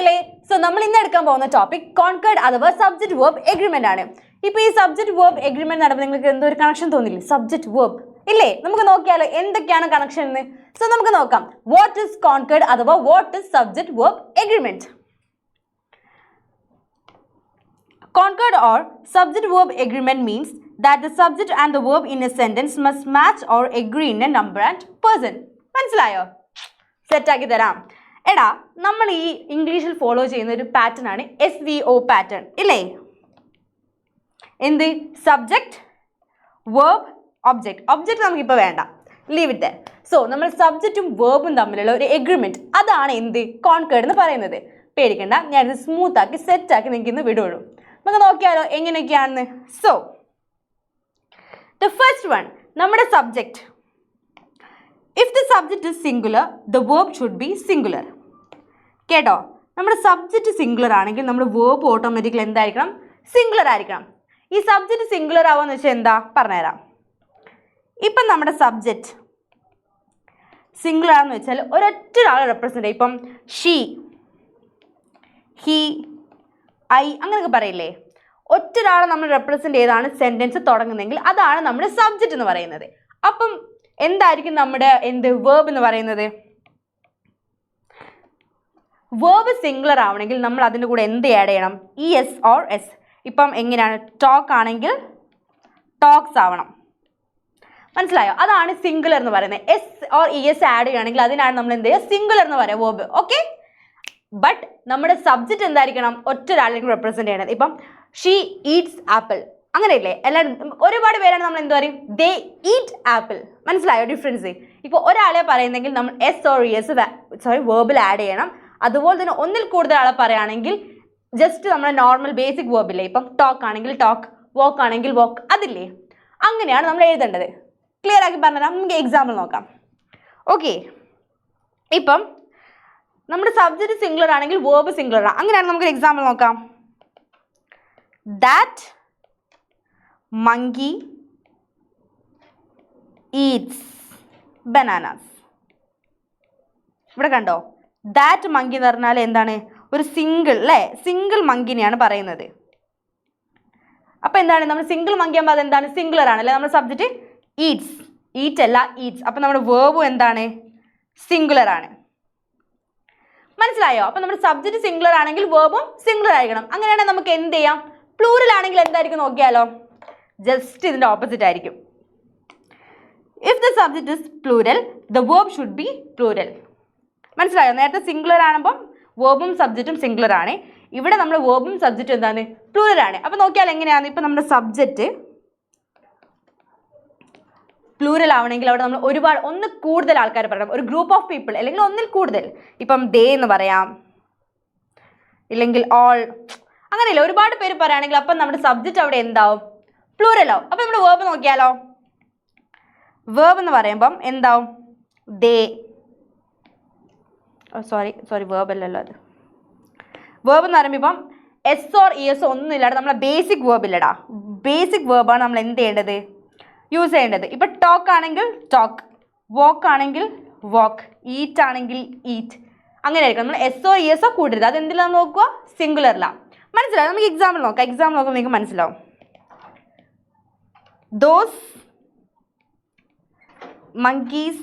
അല്ലേ? സോ നമ്മൾ ഇന്ന് എടുക്കാൻ പോകുന്ന ടോപ്പിക് കോൺകേർഡ് അഥവാ സബ്ജക്ട് വേർബ് എഗ്രിമെന്റ് ആണ്. ഇപ്പൊ ഈ സബ്ജക്ട് വേർബ് എഗ്രിമെന്റ് നടക്കുമ്പോൾ നിങ്ങൾക്ക് എന്തോ ഒരു കണക്ഷൻ തോന്നില്ലേ? സബ്ജക്ട് വേർബ് ഇല്ലേ? നമുക്ക് നോക്കിയാലോ എന്തൊക്കെയാണ് കണക്ഷൻ എന്ന്. സോ നമുക്ക് നോക്കാം. വാട്ട് ഇസ് കോൺകേർഡ് അഥവാ what is subject verb agreement? Concord or subject verb agreement means that the subject and the verb in a sentence must match or agree in a number and person. മനസ്സിലായോ? Set ആക്കി തരാം. എടാ, നമ്മൾ ഈ ഇംഗ്ലീഷിൽ follow ചെയ്യുന്ന ഒരു pattern ആണ് SVO പാറ്റേൺ ഇല്ലേ? എന്ത്? Subject verb object. ഒബ്ജക്റ്റ് നമുക്കിപ്പോൾ വേണ്ട, ലീവ് ഇറ്റ് ദെയർ. സോ നമ്മൾ സബ്ജക്റ്റും വേർബും തമ്മിലുള്ള ഒരു എഗ്രിമെന്റ്, അതാണ് എന്ത്? കോൺകേർഡ് എന്ന് പറയുന്നത്. പേടിക്കണ്ട, ഞാനിത് സ്മൂത്ത് ആക്കി സെറ്റ് ആക്കി നിങ്ങൾക്ക് ഇന്ന് വിടുള്ളൂ. നമുക്ക് നോക്കിയാലോ എങ്ങനെയൊക്കെയാണെന്ന്. സോ ദ ഫസ്റ്റ് വൺ, നമ്മുടെ subject. If the subject is singular the verb should be singular. കേട്ടോ, നമ്മുടെ സബ്ജക്റ്റ് സിംഗുലർ ആണെങ്കിൽ നമ്മുടെ വേർബ് ഓട്ടോമാറ്റിക്കലി എന്തായിരിക്കണം? സിംഗുലർ ആയിരിക്കണം. ഈ സബ്ജക്റ്റ് സിംഗുലർ ആവാന്ന് വെച്ചാൽ എന്താ പറഞ്ഞുതരാം. ഇപ്പം നമ്മുടെ സബ്ജക്റ്റ് സിംഗുലർ ആണെന്ന് വെച്ചാൽ ഒരൊറ്റ ഒരാളെ റെപ്രസെൻ്റ് ചെയ്യും. ഇപ്പം ഷീ, ഹി, ഐ അങ്ങനെയൊക്കെ പറയില്ലേ? ഒറ്റ ഒരാളെ നമ്മൾ റെപ്രസെൻ്റ് ചെയ്താണ് സെൻറ്റൻസ് തുടങ്ങുന്നതെങ്കിൽ അതാണ് നമ്മുടെ സബ്ജക്റ്റ് എന്ന് പറയുന്നത്. അപ്പം എന്തായിരിക്കും നമ്മുടെ വേർബ് എന്ന് പറയുന്നത്? വേർബ് സിംഗുലർ ആവണമെങ്കിൽ നമ്മൾ അതിൻ്റെ കൂടെ എന്ത് ആഡ് ചെയ്യണം? ES or S. ഇപ്പം എങ്ങനെയാണ്? ടോക്ക് ആണെങ്കിൽ ടോക്സ് ആവണം. മനസ്സിലായോ? അതാണ് സിംഗുലർ എന്ന് പറയുന്നത്. S ഓർ ES ആഡ് ചെയ്യുകയാണെങ്കിൽ അതിനാണ് നമ്മൾ എന്ത് ചെയ്യുക? സിംഗുലർ എന്ന് പറയുക വേർബ്. ഓക്കെ, ബട്ട് നമ്മുടെ സബ്ജക്റ്റ് എന്തായിരിക്കണം? ഒറ്റ ഒരാളേക്കും റെപ്രസെന്റ് ചെയ്യണത്. ഇപ്പം ഷീ ഈറ്റ്സ് ആപ്പിൾ അങ്ങനെയല്ലേ? എല്ലാവരും ഒരുപാട് പേരാണ് നമ്മൾ എന്ത് പറയും? ദേ ഈറ്റ് ആപ്പിൾ. മനസ്സിലായോ ഡിഫറൻസ്? ഇപ്പോൾ ഒരാളെ പറയുന്നെങ്കിൽ നമ്മൾ S ഓർ ES വേർബിൽ ആഡ് ചെയ്യണം. അതുപോലെ തന്നെ ഒന്നിൽ കൂടുതൽ ആളെ പറയുകയാണെങ്കിൽ ജസ്റ്റ് നമ്മുടെ നോർമൽ ബേസിക് വേർബില്ലേ? ഇപ്പം ടോക്ക് ആണെങ്കിൽ ടോക്ക്, വോക്ക് ആണെങ്കിൽ വോക്ക്, അതില്ലേ? അങ്ങനെയാണ് നമ്മൾ എഴുതേണ്ടത്. ക്ലിയർ ആക്കി പറഞ്ഞുതരാം. നമുക്ക് എക്സാമ്പിൾ നോക്കാം. ഓക്കെ, ഇപ്പം നമ്മുടെ സബ്ജക്റ്റ് സിംഗുലർ ആണെങ്കിൽ വേർബ് സിംഗുലർ ആണ്. അങ്ങനെയാണ് നമുക്ക് എക്സാമ്പിൾ നോക്കാം. That monkey Eats bananas. ഇവിടെ കണ്ടോ? ദാറ്റ് മങ്കി എന്ന് പറഞ്ഞാൽ എന്താണ്? ഒരു സിംഗിൾ അല്ലേ? സിംഗിൾ മങ്കിനെയാണ് പറയുന്നത്. അപ്പം എന്താണ്? നമ്മൾ സിംഗിൾ മങ്കി ആകുമ്പോൾ അതെന്താണ്? സിംഗുലർ ആണ് അല്ലേ? നമ്മുടെ സബ്ജക്റ്റ് ഈറ്റ്സ്, ഈറ്റ് അല്ല ഈറ്റ്സ്. അപ്പം നമ്മുടെ വേർബും എന്താണ്? സിംഗുലർ ആണ്. മനസ്സിലായോ? അപ്പം നമ്മുടെ സബ്ജക്റ്റ് സിംഗുലർ ആണെങ്കിൽ വേർബും സിംഗുലർ ആയിരിക്കണം. അങ്ങനെയാണെങ്കിൽ നമുക്ക് എന്ത് ചെയ്യാം? പ്ലൂറൽ ആണെങ്കിൽ എന്തായിരിക്കും നോക്കിയാലോ? ജസ്റ്റ് ഇതിൻ്റെ ഓപ്പോസിറ്റ് ആയിരിക്കും. If the subject is plural the verb should be plural. മനസ്സിലായോ? നേരത്തെ സിംഗുലർ ആകുമ്പം വേർബും സബ്ജക്റ്റും സിംഗുലർ ആണ്. ഇവിടെ നമ്മുടെ വേർബും സബ്ജക്റ്റും എന്താണ്? പ്ലൂരൽ ആണ്. അപ്പം നോക്കിയാൽ എങ്ങനെയാണ്? ഇപ്പം നമ്മുടെ സബ്ജക്റ്റ് പ്ലൂരൽ ആവണമെങ്കിൽ അവിടെ നമ്മൾ ഒരുപാട് ഒന്ന് കൂടുതൽ ആൾക്കാർ പറയണം. ഒരു ഗ്രൂപ്പ് ഓഫ് പീപ്പിൾ അല്ലെങ്കിൽ ഒന്നിൽ കൂടുതൽ. ഇപ്പം ദേ എന്ന് പറയാം, ഇല്ലെങ്കിൽ ഓൾ, അങ്ങനെയല്ല ഒരുപാട് പേര് പറയുകയാണെങ്കിൽ അപ്പം നമ്മുടെ സബ്ജക്റ്റ് അവിടെ എന്താവും? പ്ലൂരലാവും. അപ്പം നമ്മുടെ വേർബ് നോക്കിയാലോ? വേർബ് എന്ന് പറയുമ്പം എന്താവും? ദേ, സോറി വേർബ് അല്ലല്ലോ അത്. വേർബ് എന്ന് പറയുമ്പോൾ ഇപ്പം S ഓർ ES ഒന്നും ഇല്ലാതെ നമ്മളെ ബേസിക് വേർബ് ഇല്ലടാ. ബേസിക് വേർബാണ് നമ്മൾ എന്ത് ചെയ്യേണ്ടത്? യൂസ് ചെയ്യേണ്ടത്. ഇപ്പം ടോക്ക് ആണെങ്കിൽ ടോക്ക്, വോക്ക് ആണെങ്കിൽ വോക്ക്, ഈറ്റ് ആണെങ്കിൽ ഈറ്റ്, അങ്ങനെ ആയിരിക്കും. നമ്മൾ S ഓ ES ഓ കൂട്ടരുത്. അതെന്തിലാണ് നോക്കുക? സിംഗുലറിലാണ്. മനസ്സിലാവും? നമുക്ക് എക്സാമ്പിൾ നോക്കാം. എക്സാമ്പിൾ നോക്കുമ്പോൾ നിങ്ങൾക്ക് മനസ്സിലാവും. Those monkeys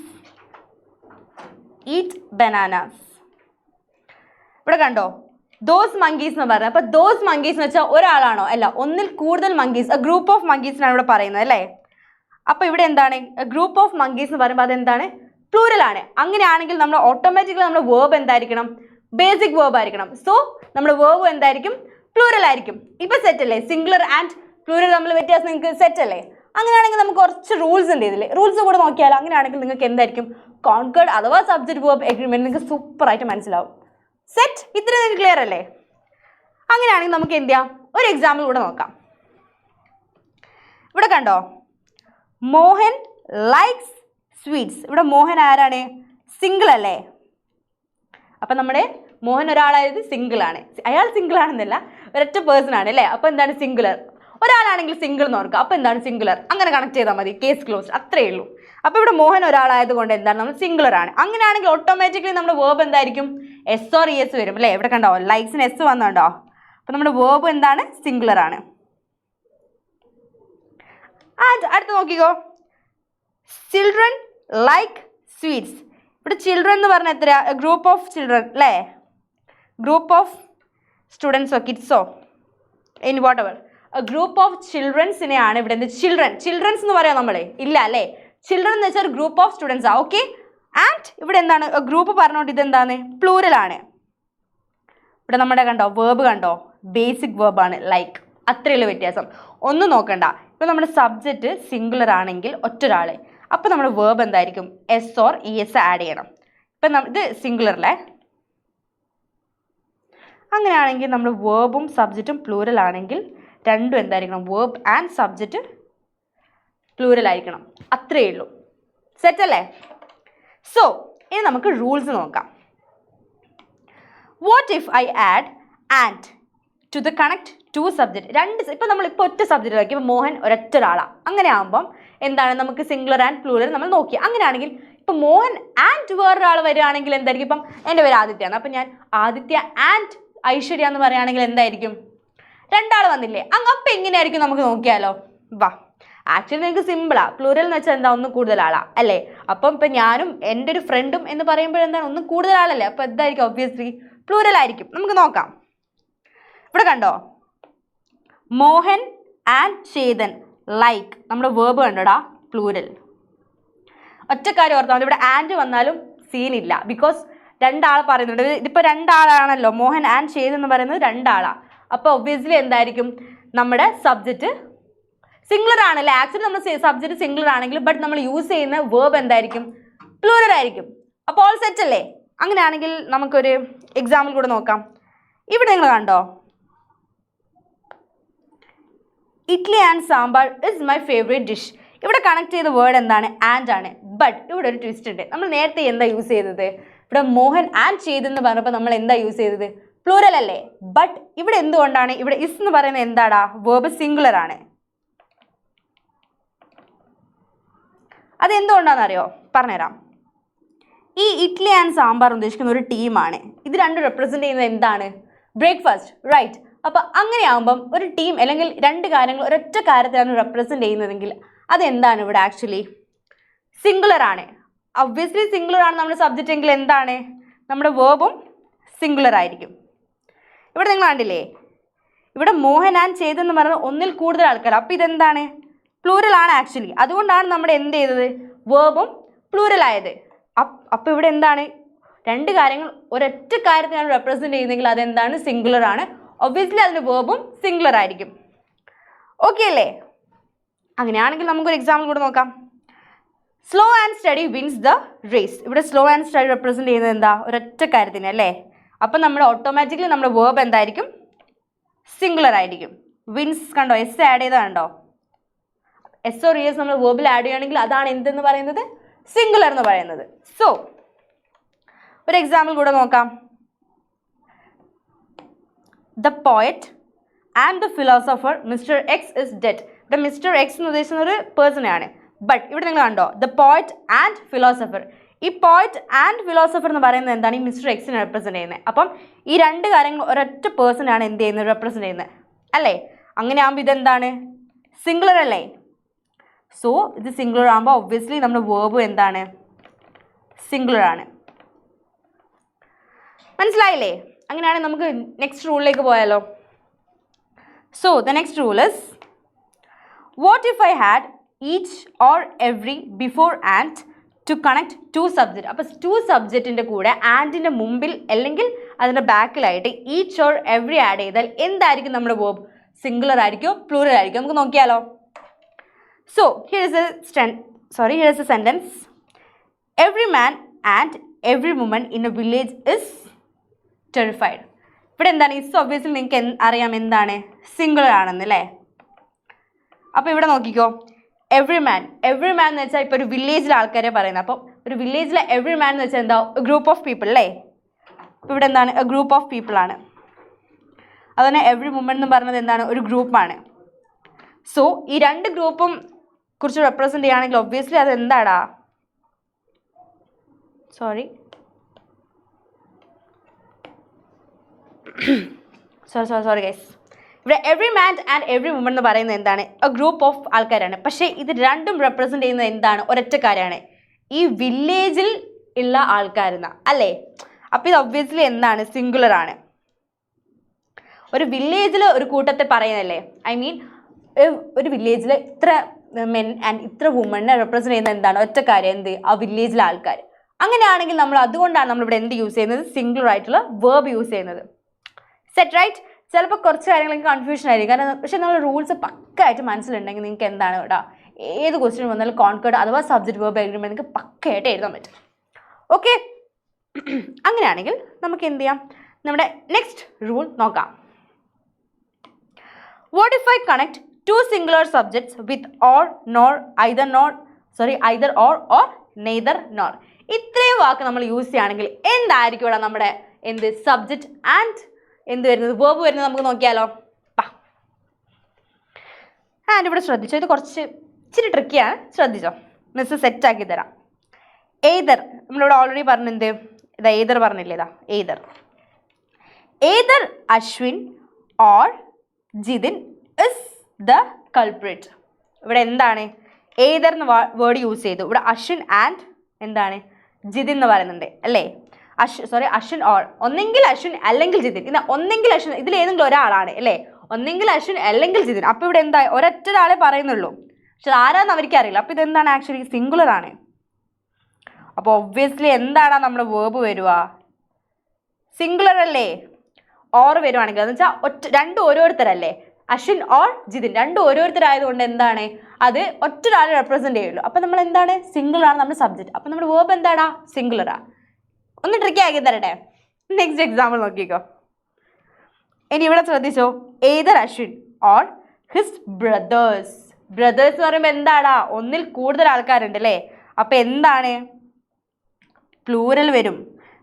eat bananas. ഇവിടെ കണ്ടോ? ദോസ് മങ്കീസ് എന്ന് പറഞ്ഞത്. അപ്പോൾ ദോസ് മങ്കീസ് എന്ന് വെച്ചാൽ ഒരാളാണോ? അല്ല, ഒന്നിൽ കൂടുതൽ മങ്കീസ്, ഗ്രൂപ്പ് ഓഫ് മങ്കീസിനാണ് ഇവിടെ പറയുന്നത് അല്ലേ? അപ്പോൾ ഇവിടെ എന്താണ്? ഗ്രൂപ്പ് ഓഫ് മങ്കീസ് എന്ന് പറയുമ്പോൾ അതെന്താണ്? പ്ലൂരൽ ആണ്. അങ്ങനെയാണെങ്കിൽ നമ്മൾ ഓട്ടോമാറ്റിക്കലി നമ്മുടെ വേർബ് എന്തായിരിക്കണം? ബേസിക് വേർബ് ആയിരിക്കണം. സോ നമ്മുടെ വേർബ് എന്തായിരിക്കും? പ്ലൂരൽ ആയിരിക്കും. ഇപ്പം സെറ്റ് അല്ലേ? സിംഗുലർ ആൻഡ് പ്ലൂരൽ തമ്മിൽ വ്യത്യാസം നിങ്ങൾക്ക് സെറ്റ് അല്ലേ? അങ്ങനെയാണെങ്കിൽ നമുക്ക് കുറച്ച് റൂൾസ് ഉണ്ട് ഇതിൽ. റൂൾസ് കൂടെ നോക്കിയാൽ അങ്ങനെയാണെങ്കിൽ നിങ്ങൾക്ക് എന്തായിരിക്കും? കോൺകേർഡ് അഥവാ സബ്ജക്റ്റ് വേർബ് എഗ്രിമെന്റ് നിങ്ങൾക്ക് സൂപ്പറായിട്ട് മനസ്സിലാവും. സെറ്റ്? ഇത്ര നിങ്ങൾക്ക് ക്ലിയർ അല്ലേ? അങ്ങനെയാണെങ്കിൽ നമുക്ക് എന്ത് ചെയ്യാം? ഒരു എക്സാമ്പിൾ കൂടെ നോക്കാം. ഇവിടെ കണ്ടോ? Mohan likes sweets. ഇവിടെ മോഹൻ ആരാണ്? സിംഗിൾ അല്ലേ? അപ്പം നമ്മുടെ മോഹൻ ഒരാളായത് സിംഗിൾ ആണ്. അയാൾ സിംഗിൾ ആണെന്നല്ല, ഒരൊറ്റ പേഴ്സൺ ആണ് അല്ലേ? അപ്പോൾ എന്താണ്? സിംഗുലർ. ഒരാളാണെങ്കിൽ സിംഗിൾ എന്ന് ഓർക്കുക. അപ്പോൾ എന്താണ്? സിംഗുലർ. അങ്ങനെ കണക്ട് ചെയ്താൽ മതി. Case closed. അത്രയേ ഉള്ളൂ. അപ്പോൾ ഇവിടെ മോഹൻ ഒരാളായതുകൊണ്ട് എന്താണ്? നമ്മൾ സിംഗുലർ ആണ്. അങ്ങനെയാണെങ്കിൽ ഓട്ടോമാറ്റിക്കലി നമ്മുടെ വേർബ് എന്തായിരിക്കും? എസ് ഓർ ഇ എസ് വരും അല്ലേ? ഇവിടെ കണ്ടോ ലൈക്സിന് എസ് വന്നുണ്ടോ? അപ്പം നമ്മുടെ വേർബ് എന്താണ്? സിംഗുലർ ആണ്. അടുത്ത് നോക്കിക്കോ, ചിൽഡ്രൻ ലൈക്ക് സ്വീറ്റ്സ്. ഇവിടെ ചിൽഡ്രൻ എന്ന് പറഞ്ഞാൽ എത്ര? ഗ്രൂപ്പ് ഓഫ് ചിൽഡ്രൻ അല്ലേ? ഗ്രൂപ്പ് ഓഫ് സ്റ്റുഡൻസോ കിഡ്സോ in whatever group of ചിൽഡ്രൻസിനെയാണ് ഇവിടെ എന്ത് ചിൽഡ്രൻസ് എന്ന് പറയാം നമ്മൾ? ഇല്ല അല്ലേ? ചിൽഡ്രൻ എന്ന് വെച്ചാൽ ഗ്രൂപ്പ് ഓഫ് സ്റ്റുഡൻസ് ആ. ഓക്കെ, ആൻഡ് ഇവിടെ എന്താണ്? ഗ്രൂപ്പ് പറഞ്ഞോണ്ട് ഇതെന്താണ്? പ്ലൂരൽ ആണ്. ഇവിടെ നമ്മുടെ കണ്ടോ വേർബ് കണ്ടോ? ബേസിക് വേർബാണ് ലൈക്ക്. അത്രയുള്ള വ്യത്യാസം, ഒന്നും നോക്കണ്ട. ഇപ്പം നമ്മുടെ സബ്ജക്റ്റ് സിംഗുലർ ആണെങ്കിൽ ഒറ്റൊരാൾ, അപ്പം നമ്മുടെ വേർബ് എന്തായിരിക്കും? S or E S add ചെയ്യണം. ഇപ്പം ഇത് സിംഗുലറല്ലേ, അങ്ങനെയാണെങ്കിൽ നമ്മൾ വേർബും സബ്ജക്റ്റും പ്ലൂരൽ ആണെങ്കിൽ രണ്ടും എന്തായിരിക്കണം? വേർബ് ആൻഡ് സബ്ജക്റ്റ് പ്ലൂരൽ ആയിരിക്കണം. അത്രയേ ഉള്ളൂ. സെറ്റ് അല്ലേ? സോ ഇനി നമുക്ക് റൂൾസ് നോക്കാം. What if I add and to the connect two subject? ഇപ്പം നമ്മളിപ്പോൾ ഒറ്റ സബ്ജക്റ്റ് ആക്കി. ഇപ്പം മോഹൻ ഒരൊറ്റ ഒരാളാണ്. അങ്ങനെ ആകുമ്പം എന്താണ്? നമുക്ക് സിംഗുലർ ആൻഡ് പ്ലൂരൽ നമ്മൾ നോക്കി. അങ്ങനെയാണെങ്കിൽ ഇപ്പം മോഹൻ ആൻഡ് വേറൊരാൾ വരികയാണെങ്കിൽ എന്തായിരിക്കും? ഇപ്പം എൻ്റെ പേര് ആദിത്യയാണ്, അപ്പം ഞാൻ ആദിത്യ ആൻഡ് ഐശ്വര്യ എന്ന് പറയുകയാണെങ്കിൽ എന്തായിരിക്കും? രണ്ടാൾ വന്നില്ലേ? അപ്പം എങ്ങനെയായിരിക്കും നമുക്ക് നോക്കിയാലോ? വാ, ആക്ച്വലി നിങ്ങൾക്ക് സിമ്പിളാ. പ്ലൂരൽ എന്ന് വെച്ചാൽ എന്താ? ഒന്ന് കൂടുതൽ ആളാ അല്ലേ? അപ്പം ഇപ്പം ഞാനും എൻ്റെ ഒരു ഫ്രണ്ടും എന്ന് പറയുമ്പോൾ എന്താണ്? ഒന്ന് കൂടുതൽ ആളല്ലേ? അപ്പം എന്തായിരിക്കും? ഒബ്വിയസ്ലി പ്ലൂരൽ ആയിരിക്കും. നമുക്ക് നോക്കാം. ഇവിടെ കണ്ടോ, മോഹൻ ആൻഡ് ചേതൻ ലൈക്ക്. നമ്മുടെ വേർബ് കണ്ടോടാ? പ്ലൂരൽ. ഒറ്റക്കാര്യം ഓർത്താൽ മതി. ഇവിടെ ആൻഡ് വന്നാലും സീനില്ല, ബിക്കോസ് രണ്ടാൾ പറയുന്നുണ്ട്. ഇതിപ്പോൾ രണ്ടാളാണല്ലോ, മോഹൻ ആൻഡ് ചേതൻ എന്ന് പറയുന്നത് രണ്ടാളാണ്. അപ്പോൾ ഒബ്വിയസ്ലി എന്തായിരിക്കും? നമ്മുടെ സബ്ജക്റ്റ് സിംഗുലർ ആണല്ലേ? ആക്ച്വലി നമ്മൾ സബ്ജക്റ്റ് സിംഗുലർ ആണെങ്കിൽ ബട്ട് നമ്മൾ യൂസ് ചെയ്യുന്ന വേർബ് എന്തായിരിക്കും? പ്ലൂരൽ ആയിരിക്കും. അപ്പോൾ ഓൾ സെറ്റ് അല്ലേ? അങ്ങനെയാണെങ്കിൽ നമുക്കൊരു എക്സാമ്പിൾ കൂടെ നോക്കാം. ഇവിടെ നിങ്ങൾ കണ്ടോ, idli and sambar is my favourite dish. ഇവിടെ കണക്ട് ചെയ്ത വേർഡ് എന്താണ്? ആൻഡ് ആണ്. ബട്ട് ഇവിടെ ഒരു ട്വിസ്റ്റ് ഉണ്ട്. നമ്മൾ നേരത്തെ എന്താ യൂസ് ചെയ്തത്? ഇവിടെ മോഹൻ ആൻഡ് ചെയ്തെന്ന് പറഞ്ഞപ്പോൾ നമ്മൾ എന്താ യൂസ് ചെയ്തത്? പ്ലൂരൽ അല്ലേ? ബട്ട് ഇവിടെ എന്തുകൊണ്ടാണ് ഇവിടെ ഇസ് എന്ന് പറയുന്നത്? എന്താടാ? വേർബ് സിംഗുലർ ആണ്. അതെന്തുകൊണ്ടാണെന്നറിയോ? പറഞ്ഞുതരാം. ഈ ഇഡ്ലി ആൻഡ് സാമ്പാർ ഉദ്ദേശിക്കുന്ന ഒരു ടീമാണ്. ഇത് രണ്ടും റെപ്രസെൻറ്റ് ചെയ്യുന്നത് എന്താണ്? Breakfast, right? അപ്പോൾ അങ്ങനെയാകുമ്പം ഒരു ടീം അല്ലെങ്കിൽ രണ്ട് കാര്യങ്ങൾ ഒരൊറ്റ കാര്യത്തിലാണ് റെപ്രസെൻറ്റ് ചെയ്യുന്നതെങ്കിൽ അതെന്താണ് ഇവിടെ? ആക്ച്വലി സിംഗുലർ ആണ്. ഒബ്വിയസ്ലി സിംഗുലർ ആണ് നമ്മുടെ സബ്ജക്റ്റ് എങ്കിൽ എന്താണ്? നമ്മുടെ വേർബും സിംഗുലർ ആയിരിക്കും. ഇവിടെ നിങ്ങൾ കണ്ടില്ലേ, ഇവിടെ മോഹൻ ആൻഡ് ചെയ്തെന്ന് പറഞ്ഞാൽ ഒന്നിൽ കൂടുതൽ ആൾക്കാർ. അപ്പോൾ ഇതെന്താണ്? പ്ലൂരൽ ആണ് ആക്ച്വലി. അതുകൊണ്ടാണ് നമ്മുടെ എന്ത് ചെയ്തത്? വേർബും പ്ലൂരൽ ആയത്. അപ്പോൾ ഇവിടെ എന്താണ്? രണ്ട് കാര്യങ്ങൾ ഒരൊറ്റ കാര്യത്തിനാണ് റെപ്രസെൻറ്റ് ചെയ്യുന്നതെങ്കിൽ അതെന്താണ്? സിംഗുലർ ആണ്. ഒബ്വിയസ്ലി അതിൻ്റെ വേർബും സിംഗുലർ ആയിരിക്കും. ഓക്കെ അല്ലേ? അങ്ങനെയാണെങ്കിൽ നമുക്കൊരു എക്സാമ്പിൾ കൂടെ നോക്കാം. Slow and steady wins the race. ഇവിടെ സ്ലോ ആൻഡ് സ്റ്റഡി റെപ്രസെൻറ്റ് ചെയ്യുന്നത് എന്താ? ഒരൊറ്റ കാര്യത്തിന് അല്ലേ? അപ്പം നമ്മുടെ ഓട്ടോമാറ്റിക്കലി നമ്മുടെ വേർബ് എന്തായിരിക്കും? സിംഗുലർ ആയിരിക്കും. വിൻസ് കണ്ടോ? എസ് ആഡ് ചെയ്താൽ കണ്ടോ? എസ് ഓർ എസ് നമ്മൾ വേർബിൽ ആഡ് ചെയ്യുകയാണെങ്കിൽ അതാണ് എന്തെന്ന് പറയുന്നത്? സിംഗുലർ എന്ന് പറയുന്നത്. സോ ഒരു എക്സാമ്പിൾ കൂടെ നോക്കാം. The poet and the philosopher mister X is dead. ഇവിടെ മിസ്റ്റർ എക്സ് എന്ന് ഉദ്ദേശിക്കുന്ന ഒരു പേഴ്സണെയാണ്. ബട്ട് ഇവിടെ നിങ്ങൾ കണ്ടോ? The poet and philosopher. ഈ പോയറ്റ് ആൻഡ് ഫിലോസഫർ എന്ന് പറയുന്നത് എന്താണ്? ഈ മിസ്റ്റർ എക്സിനെ റെപ്രസെൻറ്റ് ചെയ്യുന്നത്. അപ്പം ഈ രണ്ട് കാര്യങ്ങൾ ഒരൊറ്റ പേഴ്സണാണ് എന്ത് ചെയ്യുന്നത്? റെപ്രസെൻറ്റ് ചെയ്യുന്നത് അല്ലേ? അങ്ങനെ ആകുമ്പോൾ ഇതെന്താണ്? സിംഗുലർ അല്ലേ? സോ ഇത് സിംഗുലർ ആകുമ്പോൾ ഒബ്വിയസ്ലി നമ്മുടെ വേർബ് എന്താണ്? സിംഗുലർ ആണ്. മനസ്സിലായില്ലേ? അങ്ങനെയാണെങ്കിൽ നമുക്ക് നെക്സ്റ്റ് റൂളിലേക്ക് പോയാലോ? So the next rule is what if I had each or every before and to connect two subject. അപ്പോൾ ടു സബ്ജക്റ്റിൻ്റെ കൂടെ ആൻഡിൻ്റെ മുമ്പിൽ അല്ലെങ്കിൽ അതിൻ്റെ ബാക്കിലായിട്ട് ഈച്ച് ഓർ എവറി ആഡ് ചെയ്താൽ എന്തായിരിക്കും നമ്മുടെ വേർബ്? സിംഗുലർ ആയിരിക്കും, പ്ലൂറൽ ആയിരിക്കും? നമുക്ക് നോക്കിയാലോ? So here is a sentence. Every man and every woman in a village is terrified. ഇവിടെ എന്താണ്? ഇസ് ഒബ്വിയസ്ലി നിങ്ങൾക്ക് അറിയാം എന്താണ്? സിംഗുലർ ആണെന്ന് അല്ലേ? അപ്പോൾ ഇവിടെ നോക്കിക്കോ, എവ്രി മാൻ എന്ന് വെച്ചാൽ ഇപ്പോൾ ഒരു വില്ലേജിലെ ആൾക്കാരെ പറയുന്നത്. അപ്പോൾ ഒരു വില്ലേജിലെ എവ്രി മാൻ എന്ന് വെച്ചാൽ എന്താ? ഗ്രൂപ്പ് ഓഫ് പീപ്പിൾ അല്ലേ? അപ്പോൾ ഇവിടെ എന്താണ്? എ ഗ്രൂപ്പ് ഓഫ് പീപ്പിൾ ആണ്. അതുപോലെ എവ്രി വുമൺ എന്ന് പറഞ്ഞത് എന്താണ്? ഒരു ഗ്രൂപ്പാണ്. സോ ഈ രണ്ട് ഗ്രൂപ്പും കുറിച്ച് റെപ്രസെൻറ്റ് ചെയ്യുകയാണെങ്കിൽ ഒബ്വിയസ്ലി അത് എന്താടാ? സോറി ഗൈസ്, ഇവിടെ every man and every woman എന്ന് പറയുന്നത് എന്താണ്? എ ഗ്രൂപ്പ് ഓഫ് ആൾക്കാരാണ്. പക്ഷേ ഇത് രണ്ടും റെപ്രസെൻറ്റ് ചെയ്യുന്നത് എന്താണ്? ഒരൊറ്റക്കാരാണ്, ഈ വില്ലേജിൽ ഉള്ള ആൾക്കാരെന്ന അല്ലേ? അപ്പോൾ ഇത് ഒബ്വിയസ്ലി എന്താണ്? സിംഗുലർ ആണ്. ഒരു വില്ലേജിൽ ഒരു കൂട്ടത്തെ പറയുന്നല്ലേ, ഐ മീൻ ഒരു വില്ലേജിൽ ഇത്ര മെൻ ആൻഡ് ഇത്ര വുമണിനെ റെപ്രസെൻറ്റ് ചെയ്യുന്നത് എന്താണ്? ഒറ്റക്കാര്, എന്ത്? ആ വില്ലേജിലെ ആൾക്കാർ. അങ്ങനെയാണെങ്കിൽ നമ്മൾ അതുകൊണ്ടാണ് നമ്മളിവിടെ എന്ത് യൂസ് ചെയ്യുന്നത്? സിംഗുലർ ആയിട്ടുള്ള വേർബ് യൂസ് ചെയ്യുന്നത്. Set right? ചിലപ്പോൾ കുറച്ച് കാര്യങ്ങളൊക്കെ കൺഫ്യൂഷൻ ആയിരിക്കും, കാരണം പക്ഷേ നമ്മൾ റൂൾസ് പക്കയായിട്ട് മനസ്സിലുണ്ടെങ്കിൽ നിങ്ങൾക്ക് എന്താണ് കേട്ടോ, ഏത് ക്വസ്റ്റ്യൻ വന്നാലും കോൺകേർഡ് അഥവാ സബ്ജക്റ്റ് വേർബ് എഗ്രിമെന്റ് നിങ്ങൾക്ക് പക്കയായിട്ട് എഴുതാൻ പറ്റും. ഓക്കെ, അങ്ങനെയാണെങ്കിൽ നമുക്ക് എന്ത് ചെയ്യാം? നമ്മുടെ നെക്സ്റ്റ് റൂൾ നോക്കാം. What if I connect two singular subjects with or nor either or neither nor? ഇത്രയും വാക്ക് നമ്മൾ യൂസ് ചെയ്യുകയാണെങ്കിൽ എന്തായിരിക്കും ഇവിടെ നമ്മുടെ എന്ത് സബ്ജക്റ്റ് ആൻഡ് എന്ത് വരുന്നത്? വേർബ് വരുന്നത് നമുക്ക് നോക്കിയാലോ. ആൻഡ് ഇവിടെ ശ്രദ്ധിച്ചോ, ഇത് കുറച്ച് ഇച്ചിരി ട്രിക്കിയാണ്, ശ്രദ്ധിച്ചോ. മിസ് സെറ്റാക്കി തരാം. എയ്തർ നമ്മളിവിടെ ഓൾറെഡി പറഞ്ഞെന്ത്? ഇതാ എയ്തർ പറഞ്ഞില്ലേ, ഇതാ either Ashwin or Jithin is the culprit. ഇവിടെ എന്താണ്? എയ്തർ എന്ന വേർഡ് യൂസ് ചെയ്തു. ഇവിടെ അശ്വിൻ ആൻഡ് എന്താണ്? ജിതിൻ എന്ന് പറയുന്നുണ്ട് അല്ലേ? അശ്വിൻ ഓർ, ഒന്നെങ്കിൽ അശ്വിൻ അല്ലെങ്കിൽ ജിതിൻ. ഇന്ന് ഒന്നെങ്കിൽ അശ്വിൻ, ഇതിൽ ഏതെങ്കിലും ഒരാളാണ് അല്ലേ? ഒന്നെങ്കിൽ അശ്വിൻ അല്ലെങ്കിൽ ജിതിൻ. അപ്പോൾ ഇവിടെ എന്താ? ഒരൊറ്റ ഒരാളെ പറയുന്നുള്ളൂ, പക്ഷെ ആരാന്ന് അവർക്ക് അറിയില്ല. അപ്പോൾ ഇതെന്താണ്? ആക്ച്വലി സിംഗുലർ ആണ്. അപ്പോൾ ഒബ്വിയസ്ലി എന്താണ് നമ്മുടെ വേർബ് വരിക? സിംഗുലർ അല്ലേ? ഓർ വരുവാണെങ്കിൽ എന്ന് വെച്ചാൽ രണ്ടും ഓരോരുത്തരല്ലേ? അശ്വിൻ ഓർ ജിതിൻ രണ്ടും ഓരോരുത്തരായതുകൊണ്ട് എന്താണ്? അത് ഒറ്റ ഒരാളെ റെപ്രസെന്റ് ചെയ്യുള്ളൂ. അപ്പം നമ്മൾ എന്താണ്? സിംഗിൾ ആണ് നമ്മുടെ സബ്ജക്റ്റ്. അപ്പം നമ്മുടെ വേർബ് എന്താടാ? സിംഗുലറാ. ഒന്ന് ട്രിക്കി ആക്കി തരട്ടെ. നെക്സ്റ്റ് എക്സാമ്പിൾ നോക്കിക്കോ. ഇനി ഇവിടെ ശ്രദ്ധിച്ചോ, either Ashwin or his brother's. Brothers എന്ന് പറയുമ്പോൾ എന്താടാ? ഒന്നിൽ കൂടുതൽ ആൾക്കാരുണ്ട് അല്ലേ? അപ്പം എന്താണ്? പ്ലൂരൽ വരും.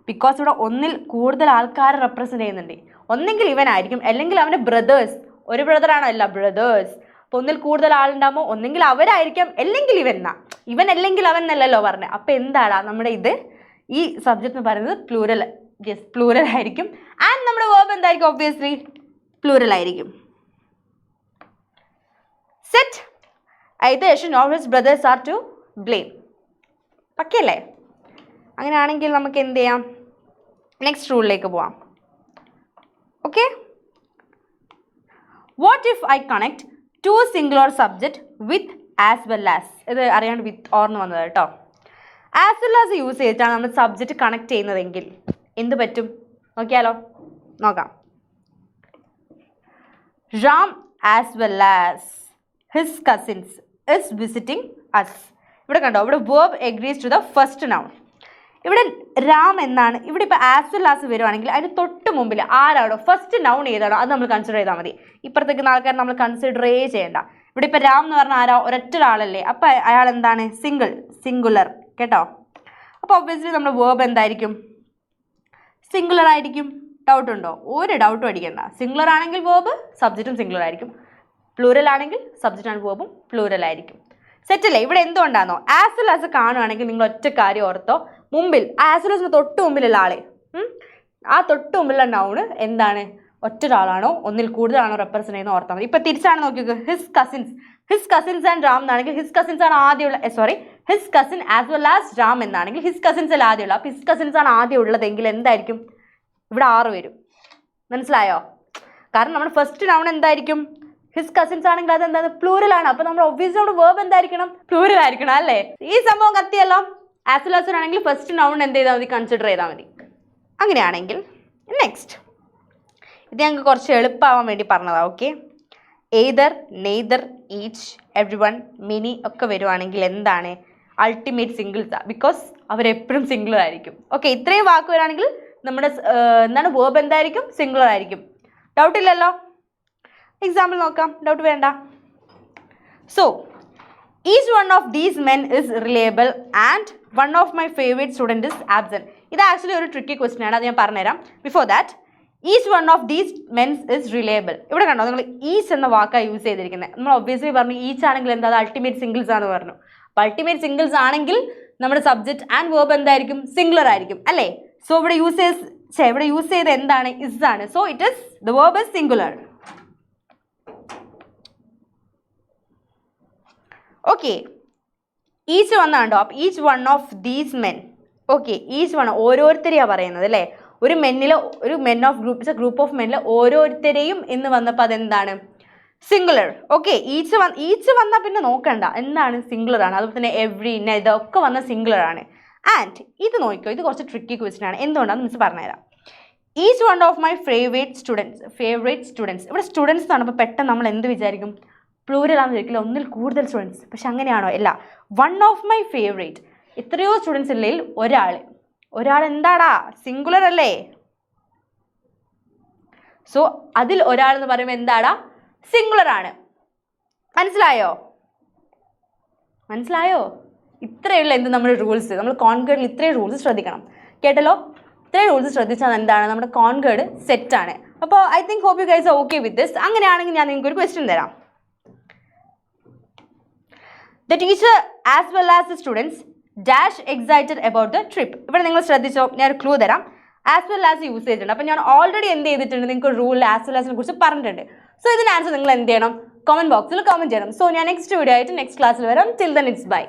ബിക്കോസ് ഇവിടെ ഒന്നിൽ കൂടുതൽ ആൾക്കാരെ റെപ്രസെന്റ് ചെയ്യുന്നുണ്ട്. ഒന്നെങ്കിൽ ഇവനായിരിക്കും, അല്ലെങ്കിൽ അവൻ്റെ ബ്രദേഴ്സ്. ഒരു ബ്രദറാണോ? അല്ല, ബ്രദേഴ്സ്. അപ്പോൾ ഒന്നിൽ കൂടുതൽ ആളുണ്ടാകുമ്പോൾ ഒന്നെങ്കിൽ അവരായിരിക്കാം, അല്ലെങ്കിൽ ഇവൻ അല്ലെങ്കിൽ അവൻ എന്നല്ലല്ലോ പറഞ്ഞത്. അപ്പം എന്താടാ നമ്മുടെ ഇത് ഈ സബ്ജക്റ്റ് എന്ന് പറയുന്നത് പ്ലൂരൽ. യെസ്, പ്ലൂരൽ ആയിരിക്കും. ആൻഡ് നമ്മുടെ വേർബ് എന്തായിരിക്കും? ഒബ്വിയസ്ലി പ്ലൂരൽ ആയിരിക്കും. Set? either Ashwin or his brothers are to blame. പക്കയല്ലേ? അങ്ങനെയാണെങ്കിൽ നമുക്ക് എന്ത് ചെയ്യാം? നെക്സ്റ്റ് റൂളിലേക്ക് പോവാം. Okay, what if I connect two singular subject with as well as? ഇത് അറിയാണ്ട് വിത്ത് ഓർ എന്ന് വന്നത് കേട്ടോ. ആസ് വെൽ ആസ് യൂസ് ചെയ്തിട്ടാണ് നമ്മൾ സബ്ജക്റ്റ് കണക്ട് ചെയ്യുന്നതെങ്കിൽ എന്ത് പറ്റും? നോക്കിയാലോ, നോക്കാം. Ram as well as his cousins is visiting us. ഇവിടെ കണ്ടോ, ഇവിടെ verb agrees to the first noun. ഇവിടെ രാം എന്നാണ്. ഇവിടെ ഇപ്പോൾ ആസ് വെൽ ആസ് വരുവാണെങ്കിൽ അതിന് തൊട്ട് മുമ്പിൽ ആരാണോ ഫസ്റ്റ് നൗൺ ഏതാണോ അത് നമ്മൾ കൺസിഡർ ചെയ്താൽ മതി. ഇപ്പുറത്തേക്ക് ആൾക്കാർ നമ്മൾ കൺസിഡറേ ചെയ്യേണ്ട. ഇവിടെ ഇപ്പോൾ രാം എന്ന് പറഞ്ഞാൽ ആരാ? ഒരൊറ്റ ഒരാളല്ലേ? അപ്പോൾ അയാൾ എന്താണ്? സിംഗുലർ കേട്ടോ. അപ്പോൾ ഒബ്വിയസ്ലി നമ്മുടെ വേർബ് എന്തായിരിക്കും? സിംഗുലർ ആയിരിക്കും. ഡൗട്ട് ഉണ്ടോ? ഒരു ഡൗട്ടും അടിക്കണ്ട. സിംഗുലർ ആണെങ്കിൽ വേർബ് സബ്ജക്റ്റും സിംഗുലർ ആയിരിക്കും. പ്ലൂരൽ ആണെങ്കിൽ സബ്ജക്റ്റ് ആൻഡ് വേർബും പ്ലൂരൽ ആയിരിക്കും. സെറ്റല്ലേ? ഇവിടെ എന്തുകൊണ്ടാണോ? ആസ് വെൽ ആസ് കാണുവാണെങ്കിൽ നിങ്ങൾ ഒറ്റ കാര്യം ഓർത്തോ, മുമ്പിൽ ആസ് വെൽ ആസിന് തൊട്ട് മുമ്പിലുള്ള ആളെ, ആ തൊട്ട് മുമ്പിലുള്ള നൗണ് എന്താണ്? ഒറ്റ ഒരാളാണോ ഒന്നിൽ കൂടുതലാണോ റെപ്രസെന്റ് ചെയ്യുന്ന ഓർത്താൽ മതി. ഇപ്പം തിരിച്ചാണ് നോക്കിയത്. ഹിസ് കസിൻസ് ആൻഡ് റാം എന്നാണെങ്കിൽ ഹിസ് കസിൻസ് ആണ് ആദ്യമുള്ള, his cousin as well as Ram എന്നാണെങ്കിൽ ഹിസ് കസിൻസ് അല്ല ആദ്യമുള്ള. അപ്പോൾ ഹിസ് കസിൻസ് ആണ് ആദ്യം ഉള്ളതെങ്കിൽ എന്തായിരിക്കും? ഇവിടെ 6 വരും. മനസ്സിലായോ? കാരണം നമ്മുടെ ഫസ്റ്റ് നൗൺ എന്തായിരിക്കും? ഹിസ് കസിൻസ് ആണെങ്കിൽ അത് എന്താണ്? പ്ലൂരൽ ആണ്. അപ്പോൾ നമ്മൾ ഒബ്വിയസ്ലി നമ്മുടെ വേർബ് എന്തായിരിക്കണം? പ്ലൂരൽ ആയിരിക്കണം അല്ലേ? ഈ സംഭവം കത്തിയല്ലോ. ആസ് വെൽ ആസ് ആണെങ്കിൽ ഫസ്റ്റ് നൗൺ എന്ത് ചെയ്താൽ മതി? കൺസിഡർ ചെയ്താൽ മതി. അങ്ങനെയാണെങ്കിൽ നെക്സ്റ്റ് ഇത് ഞങ്ങൾക്ക് കുറച്ച് എളുപ്പമാവാൻ വേണ്ടി പറഞ്ഞതാണ്. Okay, either, neither, each, every one, mini ഒക്കെ വരുവാണെങ്കിൽ എന്താണ്? അൾട്ടിമേറ്റ് സിംഗിൾസാണ്. ബിക്കോസ് അവരെപ്പോഴും സിംഗുലർ ആയിരിക്കും. ഓക്കെ, ഇത്രയും വാക്ക് വരാണെങ്കിൽ നമ്മുടെ എന്താണ് വേർബ് എന്തായിരിക്കും? സിംഗുലർ ആയിരിക്കും. ഡൗട്ടില്ലല്ലോ? എക്സാമ്പിൾ നോക്കാം, ഡൗട്ട് വേണ്ട. So each one of these men is reliable and one of my favourite student is absent. ഇത് ആക്ച്വലി ഒരു ട്രിക്കി ക്വസ്റ്റ്യൻ ആണ്, അത് ഞാൻ പറഞ്ഞുതരാം. Before that, each one of these men's is reliable. ഇവിടെ കണ്ടോ, നിങ്ങൾ ഈച്ച് എന്ന വാക്കാണ് യൂസ് ചെയ്തിരിക്കുന്നത്. നമ്മൾ ഒബ്വിയസ്ലി പറഞ്ഞു ഈച്ച് ആണെങ്കിൽ എന്താ? അത് അൾട്ടിമേറ്റ് സിംഗിൾസ് ആണെന്ന് പറഞ്ഞു. അപ്പോൾ അൾട്ടിമേറ്റ് സിംഗിൾസ് ആണെങ്കിൽ നമ്മുടെ സബ്ജക്റ്റ് ആൻഡ് വേർബ് എന്തായിരിക്കും? സിംഗുലർ ആയിരിക്കും അല്ലേ? സോ ഇവിടെ യൂസേഴ്സ് ഇവിടെ യൂസ് ചെയ്ത എന്താണ്? ഇസ് ആണ്. So it is the verb is singular. Okay, each വന്നാണ്ടോ? അപ്പം each one of these men. Okay, each one ഓരോരുത്തരെയാണ് പറയുന്നത് അല്ലേ? ഒരു മെൻ ഓഫ് ഗ്രൂപ്പ് ഓഫ് മെന്നിൽ ഓരോരുത്തരെയും എന്ന് വന്നപ്പോൾ അതെന്താണ്? സിംഗുലർ. ഓക്കെ, ഈച്ച് വന്നാൽ പിന്നെ നോക്കണ്ട, എന്താണ്? സിംഗുലർ ആണ്. അതുപോലെ തന്നെ എവ്രി, ഇതൊക്കെ വന്ന സിംഗുലർ ആണ്. ആൻഡ് ഇത് നോക്കിക്കോ, ഇത് കുറച്ച് ട്രിക്കി ക്വസ്റ്റ്യൻ ആണ്. എന്തുകൊണ്ടാണെന്ന് മിസ് പറഞ്ഞുതരാം. Each one of my favourite students. ഇവിടെ സ്റ്റുഡൻസ് എന്ന് പറഞ്ഞപ്പോൾ പെട്ടെന്ന് നമ്മൾ എന്ത് വിചാരിക്കും? പ്ലൂരൽ ആണെന്ന് വിചാരിക്കില്ല, ഒന്നിൽ കൂടുതൽ സ്റ്റുഡൻസ്. പക്ഷെ അങ്ങനെയാണോ? അല്ല. വൺ ഓഫ് മൈ ഫേവറേറ്റ്, എത്രയോ സ്റ്റുഡൻസ് ഇല്ലെങ്കിൽ ഒരാൾ എന്താടാ? സിംഗുലർ അല്ലേ? സോ അതിൽ ഒരാൾ എന്ന് പറയുമ്പോൾ എന്താടാ? സിംഗുലർ ആണ്. മനസ്സിലായോ? ഇത്രയുള്ള എന്ത് നമ്മുടെ റൂൾസ്, നമ്മൾ കോൺകേർഡിൽ ഇത്രയും റൂൾസ് ശ്രദ്ധിക്കണം. കേട്ടല്ലോ? ഇത്രയും റൂൾസ് ശ്രദ്ധിച്ചാൽ എന്താണ്? നമ്മുടെ കോൺകേർഡ് സെറ്റാണ്. അപ്പോൾ I think hope you guys are okay with this. അങ്ങനെയാണെങ്കിൽ ഞാൻ നിങ്ങൾക്ക് ഒരു ക്വസ്റ്റ്യൻ തരാം. The teacher as well as the students dash excited about the trip. ഇവിടെ നിങ്ങൾ ശ്രദ്ധിച്ചോ? ഞാൻ ഒരു ക്ലൂ തരാം. ആസ് വെൽ ആസ് യൂസ് ചെയ്തിട്ടുണ്ട്. അപ്പം ഞാൻ ഓൾറെഡി എന്ത് ചെയ്തിട്ടുണ്ട്? നിങ്ങൾക്ക് റൂൾ ആസ് വെൽ ആസിനെ കുറിച്ച് പറഞ്ഞിട്ടുണ്ട്. സോ ഇതിന് ആൻസർ നിങ്ങൾ എന്ത് ചെയ്യണം? കമന്റ് ബോക്സിൽ കമന്റ് ചെയ്യണം. സോ ഞാൻ നെക്സ്റ്റ് വീഡിയോ ആയിട്ട് നെക്സ്റ്റ് ക്ലാസ്സിൽ വരാം. Till then it's by.